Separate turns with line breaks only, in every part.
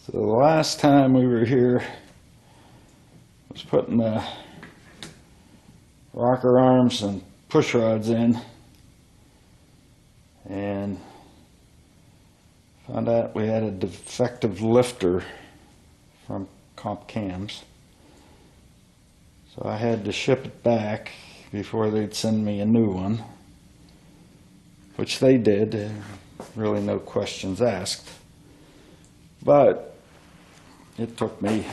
So the last time we were here, I was putting the rocker arms and push rods in, and found out we had a defective lifter from Comp Cams. So I had to ship it back before they'd send me a new one, which they did, really no questions asked. But it took me,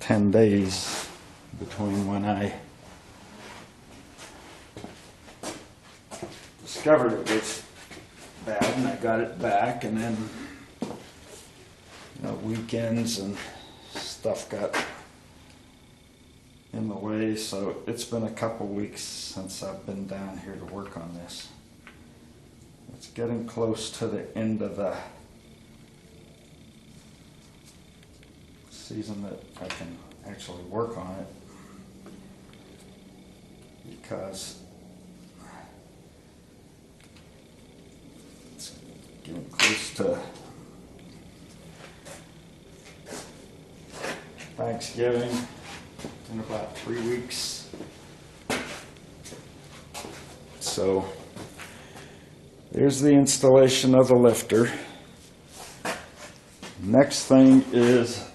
10 days between when I discovered it was bad and I got it back, and then weekends and stuff got in the way, so it's been a couple weeks since I've been down here to work on this. It's getting close to the end of the season that I can actually work on it, because it's getting close to Thanksgiving in about 3 weeks. So there's the installation of the lifter. Next thing is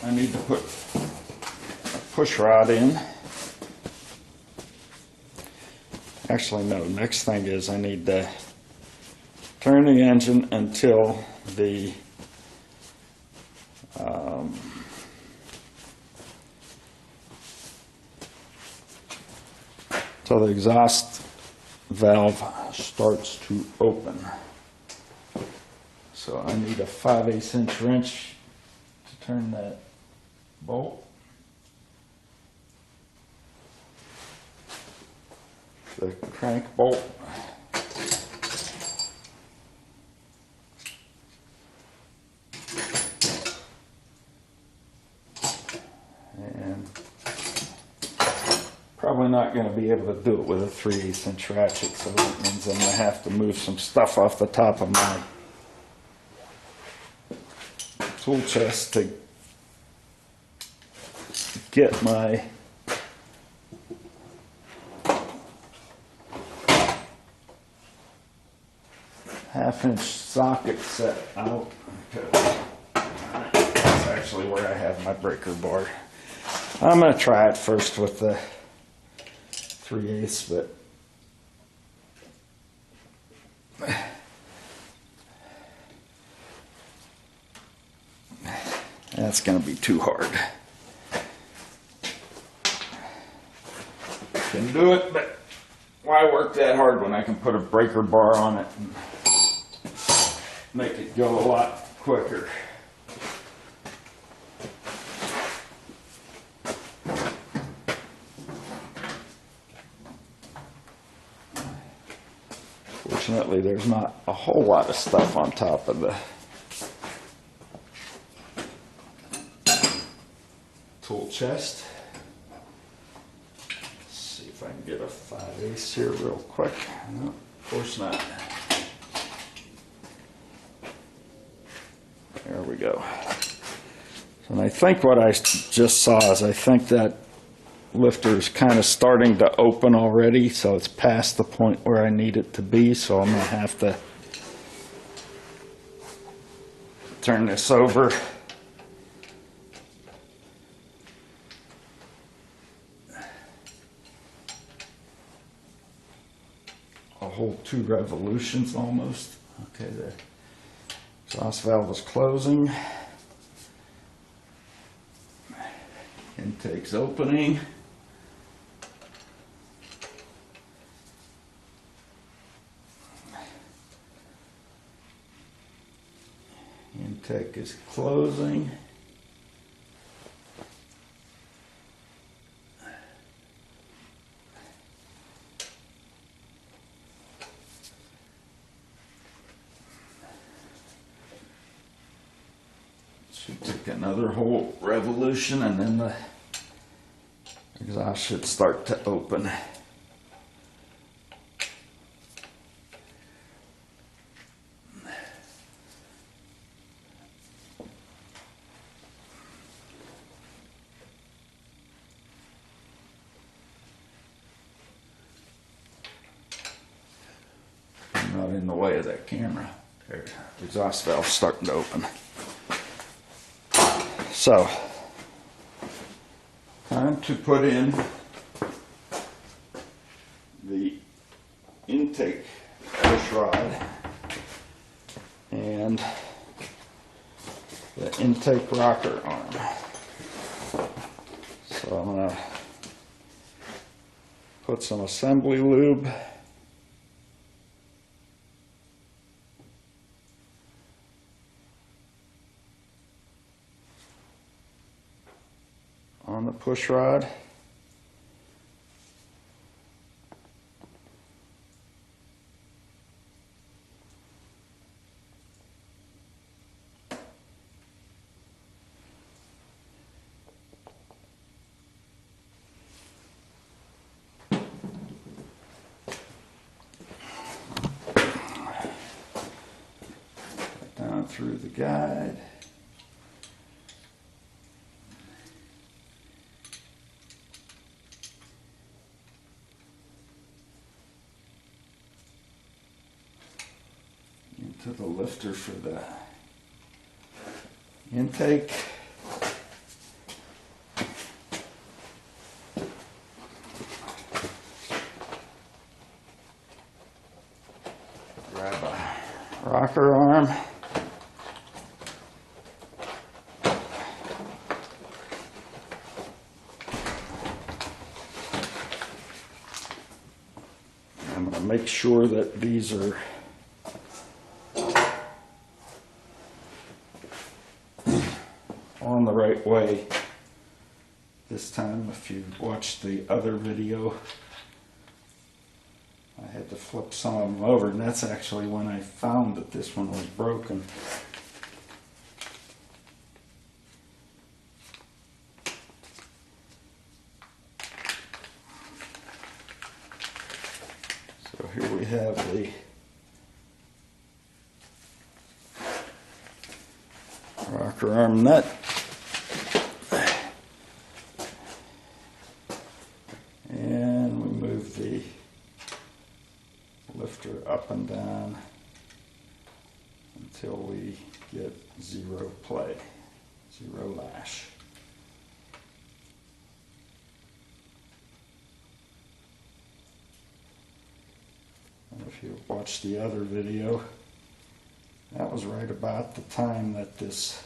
I need to put a push rod in. Actually, no, next thing is I need to turn the engine until the exhaust valve starts to open. So I need a 5/8" wrench to turn that bolt. The crank bolt. And probably not going to be able to do it with a 3/8" ratchet, so that means I'm going to have to move some stuff off the top of my tool chest to get my half-inch socket set out. That's actually where I have my breaker bar. I'm going to try it first with the 3/8, but that's going to be too hard. Can do it, but why work that hard when I can put a breaker bar on it and make it go a lot quicker? Fortunately, there's not a whole lot of stuff on top of the tool chest. Let's see if I can get a 5/8 here real quick. No, of course not. There we go. And I think what I just saw is I think that lifter is kind of starting to open already, so it's past the point where I need it to be, so I'm going to have to turn this over. A whole 2 revolutions almost. Okay, the exhaust valve is closing. Intake's opening. Intake is closing. Should take another whole revolution, and then the exhaust should start to open. in the way of that camera. There, the exhaust valve's starting to open. So, time to put in the intake push rod and the intake rocker arm. So I'm going to put some assembly lube on the push rod. Down through the guide. To the lifter for the intake. Grab a rocker arm. I'm going to make sure that these are on the right way this time. If you watched the other video, I had to flip some of them over, and that's actually when I found that this one was broken. So here we have the rocker arm nut. And we move the lifter up and down until we get zero play, zero lash. And if you watched the other video, that was right about the time that it's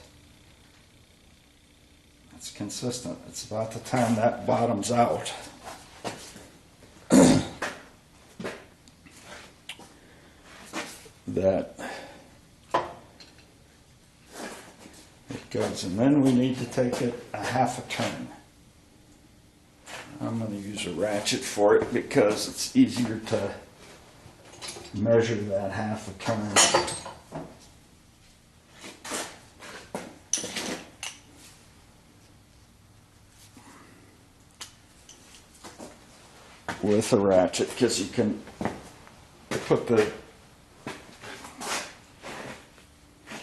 consistent. It's about the time that bottoms out. That it goes, and then we need to take it a half a turn. I'm going to use a ratchet for it because it's easier to measure that half a turn. With a ratchet, because you can put the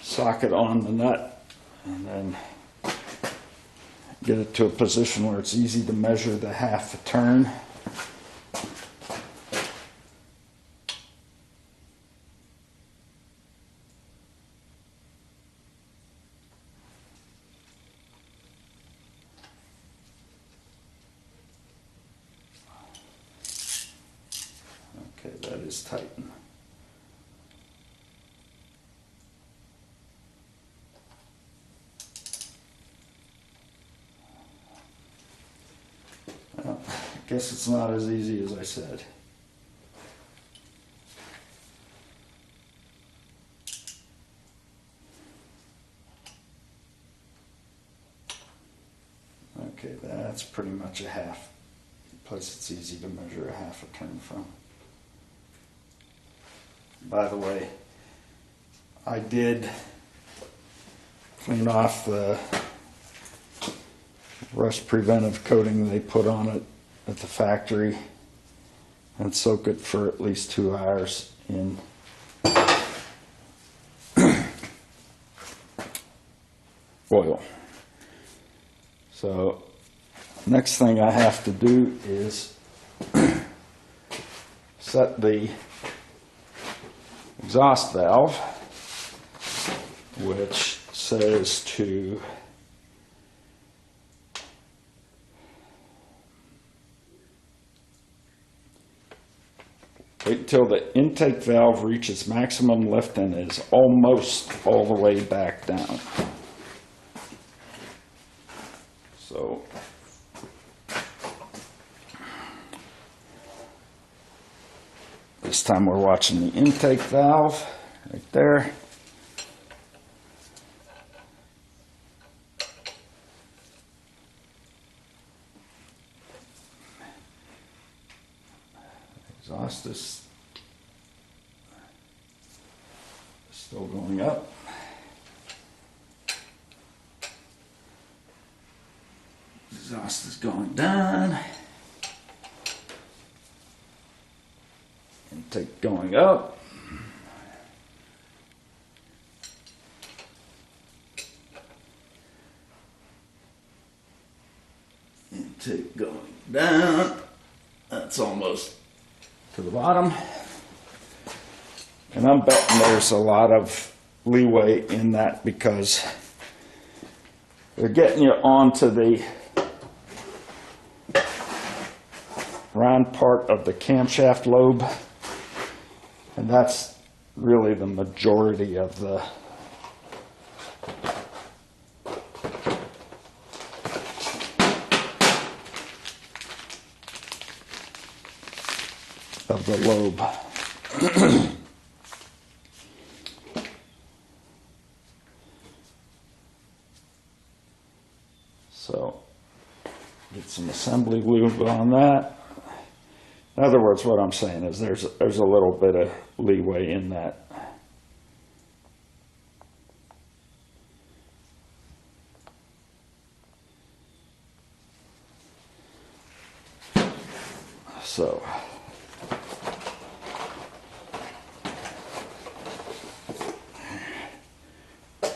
socket on the nut and then get it to a position where it's easy to measure the half a turn. Okay, that is tightened. Well, I guess it's not as easy as I said. Okay, that's pretty much a half. Plus it's easy to measure a half a turn from. By the way, I did clean off the rust preventive coating they put on it at the factory and soak it for at least 2 hours in oil. So next thing I have to do is set the exhaust valve, which says to wait until the intake valve reaches maximum lift and is almost all the way back down. So this time we're watching the intake valve right there. Exhaust is still going up. Exhaust is going down. Intake going up. Intake going down. That's almost to the bottom. And I'm betting there's a lot of leeway in that because they're getting you onto the round part of the camshaft lobe, and that's really the majority of the lobe. So get some assembly lube on that. In other words, what I'm saying is there's a little bit of leeway in that. So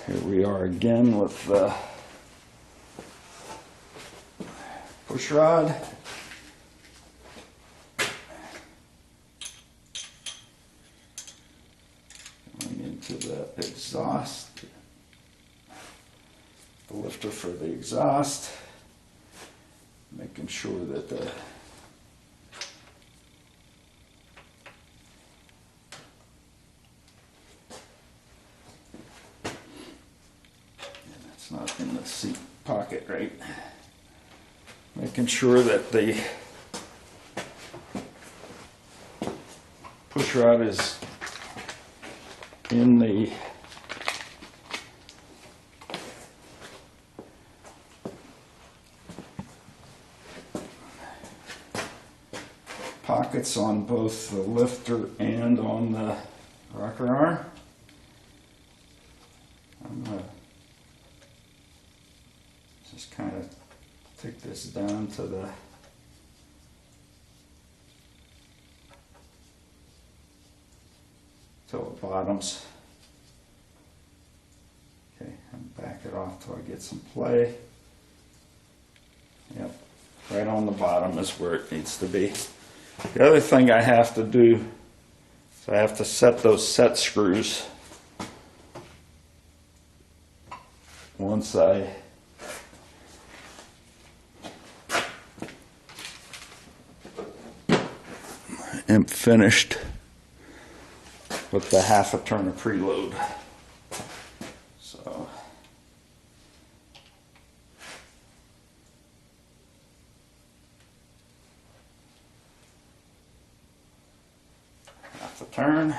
here we are again with the push rod. Going into the exhaust, the lifter for the exhaust, making sure that the not in the seat pocket, right? Making sure that the push rod is in the pockets on both the lifter and on the rocker arm. I'm going to just kind of take this down to the till it bottoms. Okay, and back it off till I get some play. Yep, right on the bottom is where it needs to be. The other thing I have to do is I have to set those set screws once I am finished with the half a turn of preload. So half a turn.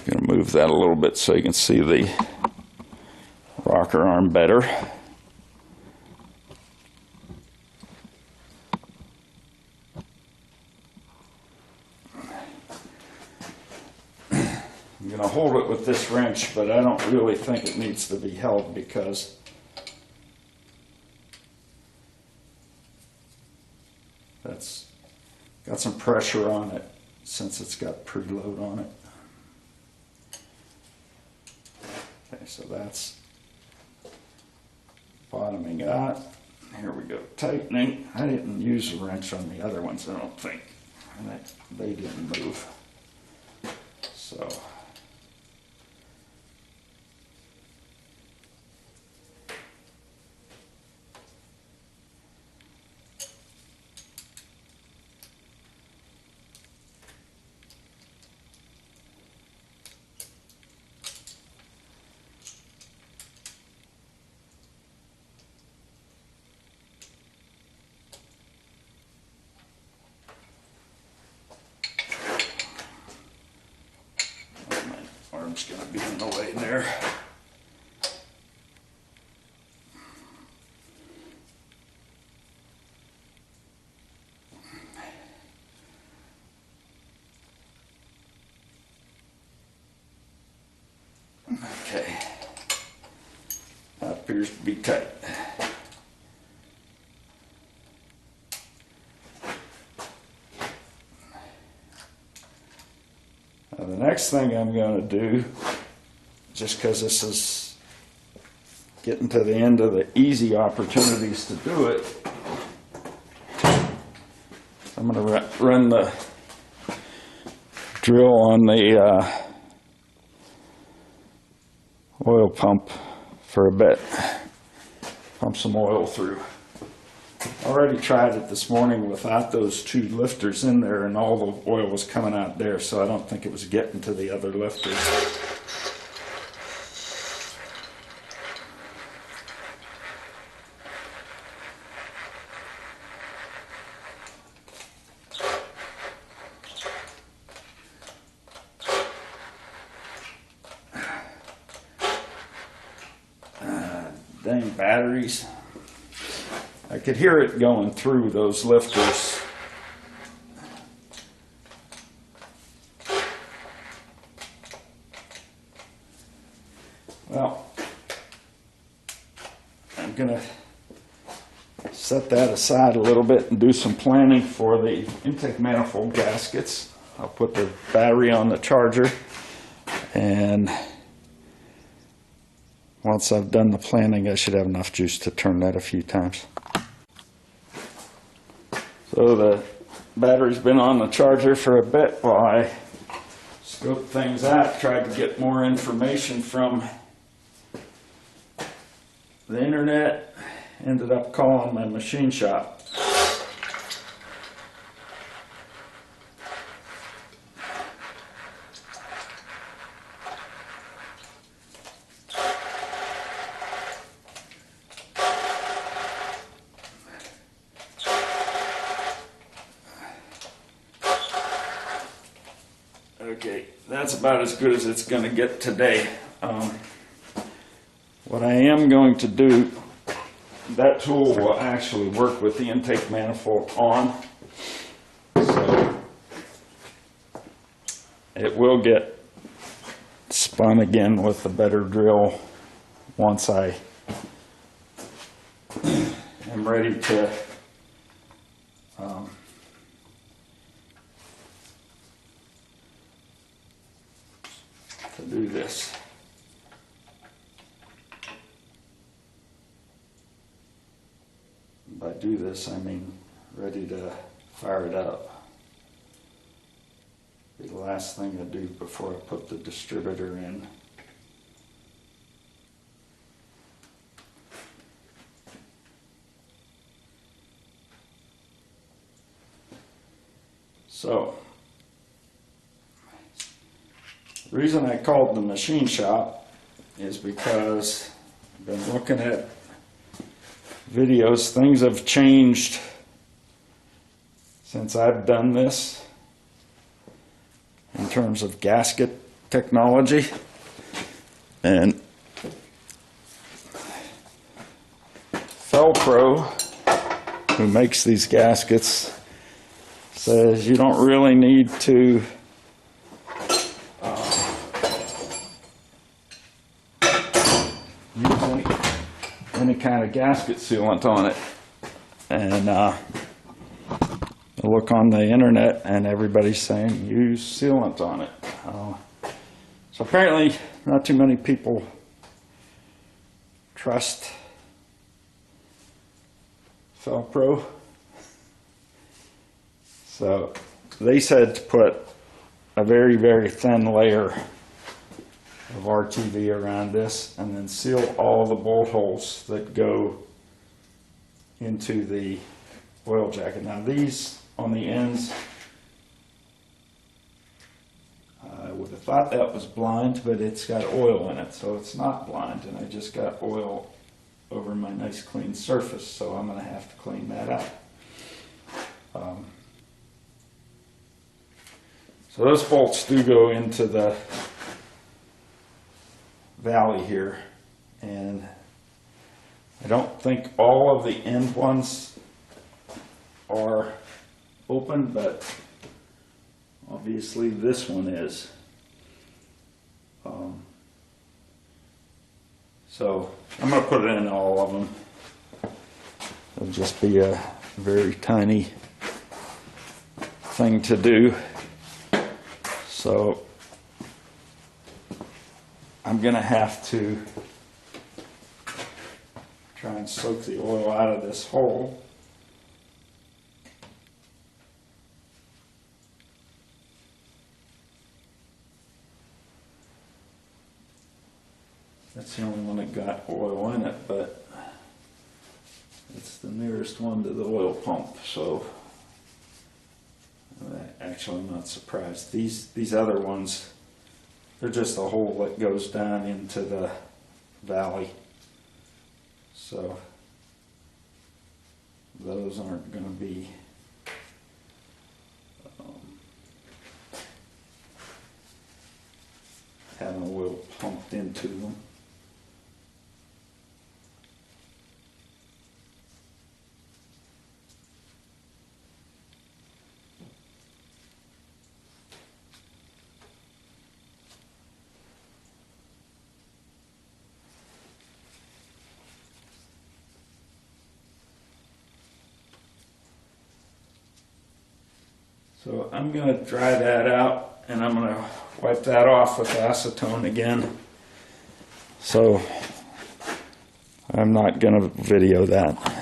Going to move that a little bit so you can see the rocker arm better. I'm going to hold it with this wrench, but I don't really think it needs to be held because that's got some pressure on it since it's got preload on it. so that's bottoming out. Here we go, tightening. I didn't use a wrench on the other ones, I don't think. And they didn't move. So. Arm's going to be in the way there. Okay. That appears to be tight. Now the next thing I'm going to do, just because this is getting to the end of the easy opportunities to do it, I'm going to run the drill on the oil pump for a bit. Pump some oil through. I already tried it this morning without those two lifters in there, and all the oil was coming out there, so I don't think it was getting to the other lifters. Dang batteries. I could hear it going through those lifters. Well, I'm going to set that aside a little bit and do some planning for the intake manifold gaskets. I'll put the battery on the charger, and once I've done the planning, I should have enough juice to turn that a few times. So the battery's been on the charger for a bit while I scoped things out, tried to get more information from the internet, ended up calling my machine shop. Okay, that's about as good as it's going to get today. What I am going to do, that tool will actually work with the intake manifold on, so it will get spun again with a better drill once I am ready to do this. By do this, I mean ready to fire it up. Be the last thing I do before I put the distributor in. So, the reason I called the machine shop is because I've been looking at videos. Things have changed since I've done this in terms of gasket technology, and Felpro, who makes these gaskets, says you don't really need to use any kind of gasket sealant on it. And I look on the internet and everybody's saying use sealant on it. So apparently not too many people Trust Velcro. So they said to put a very, very thin layer of RTV around this and then seal all the bolt holes that go into the oil jacket. Now these on the ends, I would have thought that was blind, but it's got oil in it, so it's not blind, and I just got oil over my nice clean surface, so I'm going to have to clean that out. So those bolts do go into the valley here, and I don't think all of the end ones are open, but obviously this one is. So I'm going to put it in all of them. It'll just be a very tiny thing to do. So I'm going to have to try and soak the oil out of this hole. That's the only one that got oil in it, but it's the nearest one to the oil pump, so actually I'm not surprised. These other ones, they're just a hole that goes down into the valley, so those aren't going to be having oil pumped into them. So I'm going to dry that out, and I'm going to wipe that off with acetone again. So I'm not going to video that.